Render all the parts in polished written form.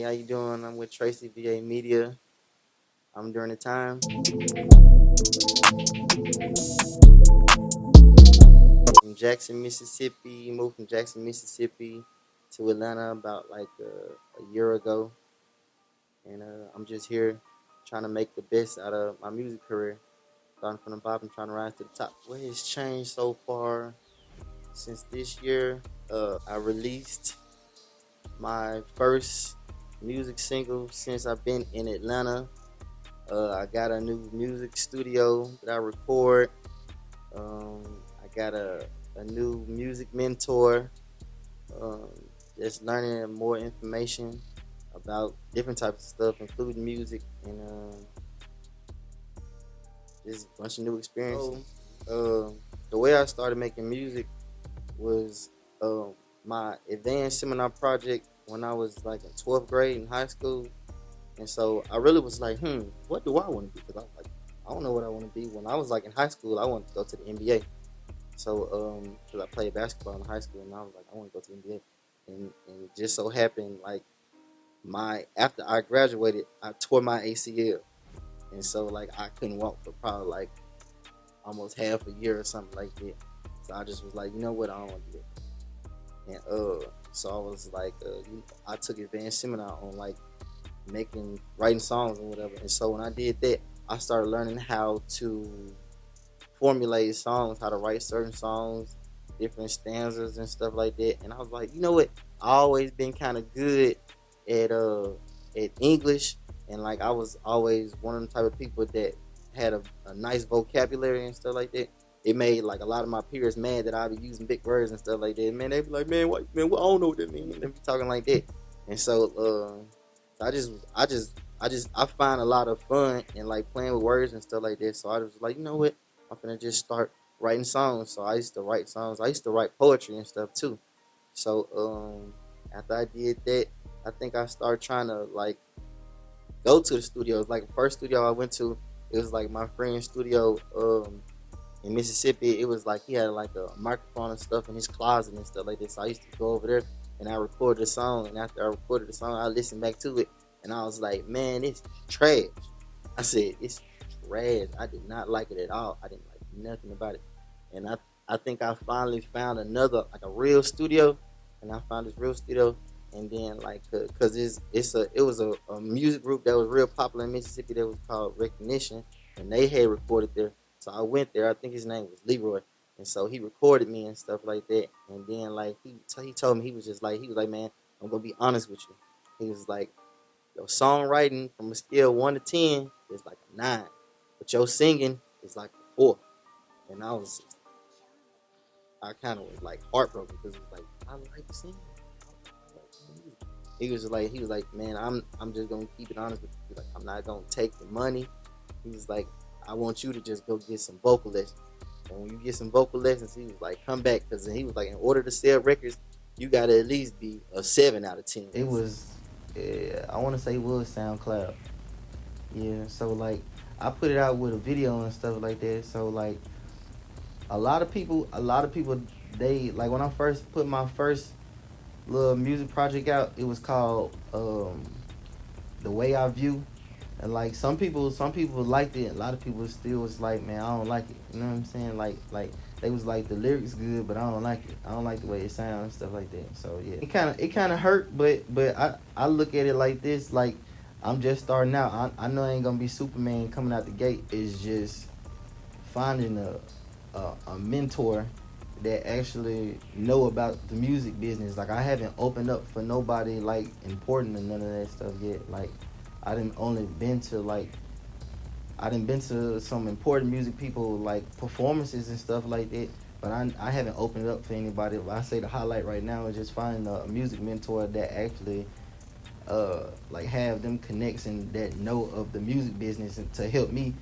how you doing? I'm with TracyVAMedia. I'm during the time. From Jackson, Mississippi. Moved from Jackson, Mississippi to Atlanta about like a year ago. And I'm just here trying to make the best out of my music career. Starting from the bottom, trying to rise to the top. What has changed so far since this year? I released my first music single since I've been in Atlanta. I got a new music studio that I record. I got a new music mentor. Um, just learning more information about different types of stuff, including music, and just a bunch of new experiences. The way I started making music was my advanced seminar project when I was like in 12th grade in high school. And so I really was like, what do I want to be? Because I was like, I don't know what I want to be. When I was like in high school, I wanted to go to the NBA. So, because I played basketball in high school, and I was like, I want to go to the NBA. And it just so happened, like, after I graduated, I tore my ACL. And so, like, I couldn't walk for probably like almost half a year or something like that. So I just was like, you know what, I don't want to do it. And so I was like, I took advanced seminar on like writing songs and whatever. And so when I did that, I started learning how to formulate songs, how to write certain songs, different stanzas and stuff like that. And I was like, you know what? I always been kind of good at English, and like I was always one of the type of people that had a nice vocabulary and stuff like that. It made like a lot of my peers mad that I be using big words and stuff like that. Man, they be like, man, what, man, what, I don't know what that means. They be talking like that. And so I find a lot of fun in like playing with words and stuff like that. So I was like, you know what? I'm gonna just start writing songs. So I used to write songs. I used to write poetry and stuff too. So after I did that, I think I started trying to like go to the studios. Like the first studio I went to, it was like my friend's studio in Mississippi. It was like he had like a microphone and stuff in his closet and stuff like this. So I used to go over there and I recorded a song. And after I recorded the song, I listened back to it and I was like, man, it's trash. I said, it's trash. I did not like it at all. I didn't like nothing about it. And I think I finally found another, like a real studio. And I found this real studio. And then like, cause it was a music group that was real popular in Mississippi that was called Recognition. And they had recorded there. So I went there. I think his name was Leroy. And so he recorded me and stuff like that. And then like he told me, he was like, man, I'm gonna be honest with you. He was like, your songwriting from a scale 1 to 10 is like a 9, but your singing is like a 4. And I kind of was like heartbroken because it was like I like singing. He was like, man, I'm just gonna keep it honest with you. Like, I'm not gonna take the money. He was like, I want you to just go get some vocal lessons. And when you get some vocal lessons, he was like, come back, because he was like, in order to sell records, you gotta at least be a 7 out of 10. It was, I want to say it was SoundCloud. Yeah, so like I put it out with a video and stuff like that. So like a lot of people, they like when I first put my first little music project out, it was called The Way I View. And like some people liked it. A lot of people still was like, man, I don't like it. You know what I'm saying? Like they was like, the lyrics good, but I don't like it. I don't like the way it sounds and stuff like that. So yeah, it kind of hurt, but I look at it like this, like I'm just starting out. I know I ain't gonna be Superman coming out the gate. It's just finding a mentor that actually know about the music business. Like I haven't opened up for nobody like important and none of that stuff yet. Like I didn't only been to like I didn't been to some important music people like performances and stuff like that. But I haven't opened it up for anybody. I say the highlight right now is just finding a music mentor that actually like have them connections that know of the music business and to help me.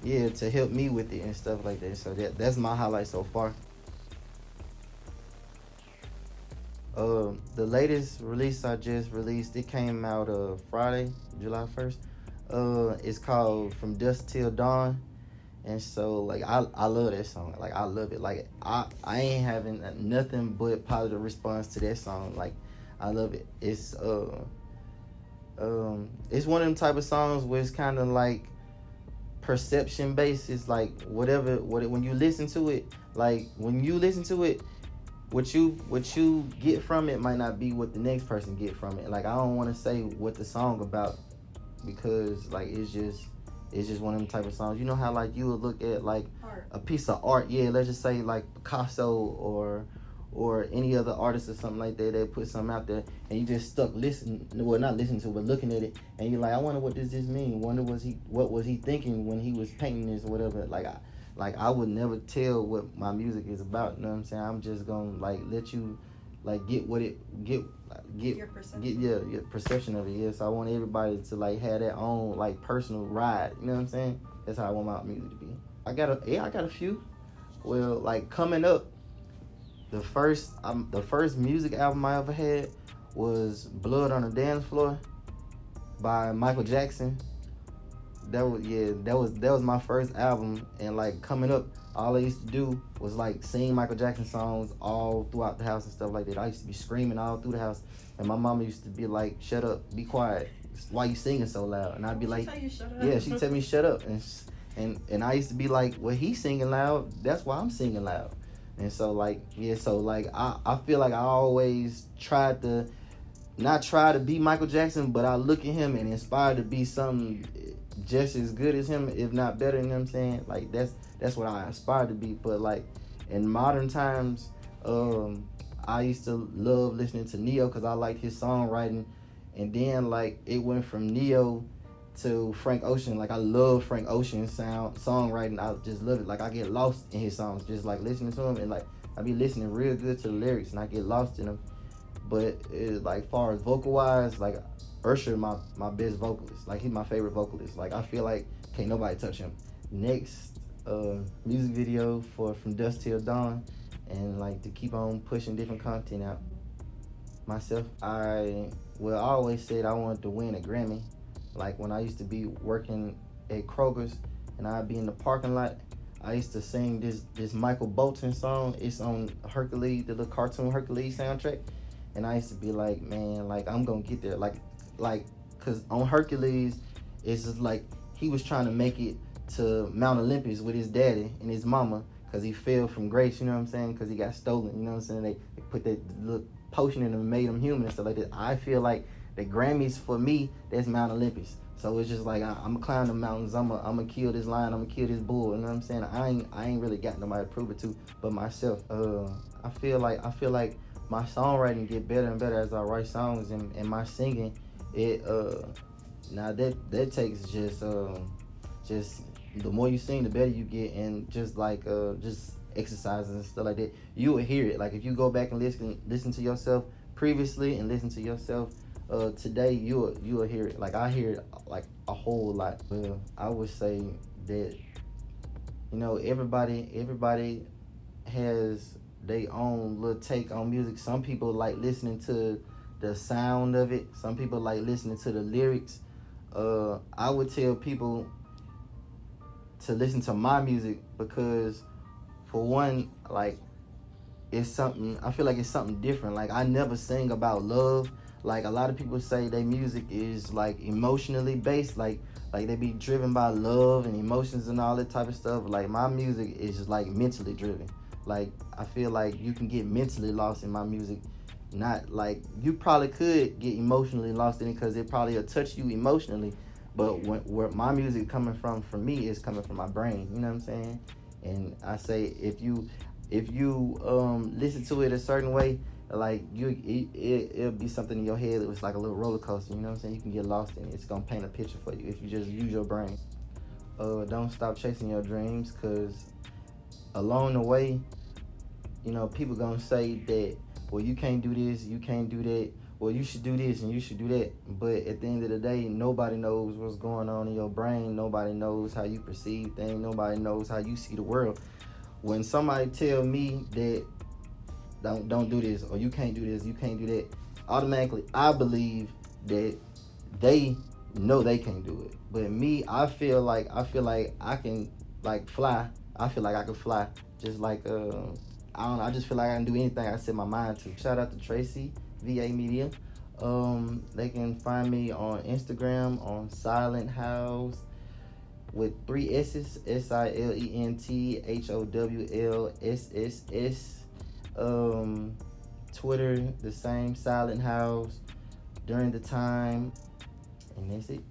Yeah, to help me with it and stuff like that. So that's my highlight so far. The latest release I just released, it came out Friday, July 1st. It's called From Dusk Till Dawn. And so like I love that song. Like I love it. Like I ain't having nothing but positive response to that song. Like I love it. It's one of them type of songs where it's kind of like perception based. It's like when you listen to it, what you get from it might not be what the next person get from it. Like I don't want to say what the song about, because like it's just one of them type of songs. You know how like you would look at like art. A piece of art, yeah, let's just say like Picasso or any other artist or something like that. They put something out there and you just stuck not listening to it, but looking at it, and you're like, I wonder what does this mean? Wonder what was he thinking when he was painting this or whatever. Like I would never tell what my music is about. You know what I'm saying? I'm just gonna like let you like get your perception of it. Yes, I want everybody to like have their own like personal ride. You know what I'm saying? That's how I want my music to be. I got a few. Well, like coming up, the first music album I ever had was Blood on the Dance Floor by Michael Jackson. That was my first album. And like coming up, all I used to do was like sing Michael Jackson songs all throughout the house and stuff like that. I used to be screaming all through the house, and my mama used to be like, "Shut up, be quiet. Why you singing so loud?" And I'd be like, "Yeah," she'd tell me shut up, and I used to be like, "Well, he's singing loud. That's why I'm singing loud." And so like I feel like I always tried to not try to be Michael Jackson, but I look at him and inspired to be something just as good as him, if not better. You know what I'm saying? Like that's what I aspire to be. But like in modern times, I used to love listening to Neo because I liked his songwriting, and then like it went from Neo to Frank Ocean. Like I love Frank Ocean's songwriting. I just love it. Like I get lost in his songs, just like listening to him, and like I be listening real good to the lyrics, and I get lost in them. But like far as vocal wise, like Usher, my best vocalist. Like he's my favorite vocalist. Like I feel like can't nobody touch him. Next, music video from Dusk Till Dawn, and like to keep on pushing different content out. Myself, I always said I wanted to win a Grammy. Like when I used to be working at Kroger's and I'd be in the parking lot, I used to sing this Michael Bolton song. It's on Hercules, the little cartoon Hercules soundtrack. And I used to be like, man, like I'm gonna get there. Like, cause on Hercules, it's just like he was trying to make it to Mount Olympus with his daddy and his mama, cause he fell from grace. You know what I'm saying? Cause he got stolen. You know what I'm saying? They put that little potion in him and made him human and stuff like that. I feel like the Grammys for me, that's Mount Olympus. So it's just like I'm gonna climb the mountains. I'm gonna kill this lion. I'm gonna kill this bull. You know what I'm saying? I ain't really got nobody to prove it to but myself. I feel like my songwriting get better and better as I write songs, and my singing, it now that takes just the more you sing, the better you get, and just exercises and stuff like that, you will hear it. Like if you go back and listen to yourself previously and listen to yourself today, you will hear it. Like I hear it like a whole lot. I would say that everybody has their own little take on music. Some people like listening to the sound of it. Some people like listening to the lyrics. I would tell people to listen to my music because, for one, like it's something. I feel like it's something different. Like I never sing about love. Like a lot of people say their music is like emotionally based. Like they be driven by love and emotions and all that type of stuff. Like my music is just like mentally driven. Like I feel like you can get mentally lost in my music. Not like you probably could get emotionally lost in it because it probably will touch you emotionally. But where my music coming from, for me, is coming from my brain. You know what I'm saying? And I say if you listen to it a certain way, like it'll be something in your head that was like a little roller coaster. You know what I'm saying? You can get lost in it. It's gonna paint a picture for you if you just use your brain. Don't stop chasing your dreams, because along the way, people gonna say that, well, you can't do this, you can't do that, well, you should do this and you should do that. But at the end of the day, nobody knows what's going on in your brain. Nobody knows how you perceive things. Nobody knows how you see the world. When somebody tell me that don't do this, or you can't do this, you can't do that, automatically I believe that they know they can't do it. But me, I feel like I can like fly. I feel like I can fly. Just like I don't know, I just feel like I can do anything I set my mind to. Shout out to TracyVAMedia. They can find me on Instagram on Silent House with three S's, SILENTHOWLSSS. Twitter, the same, Silent House. During the Time, and that's it.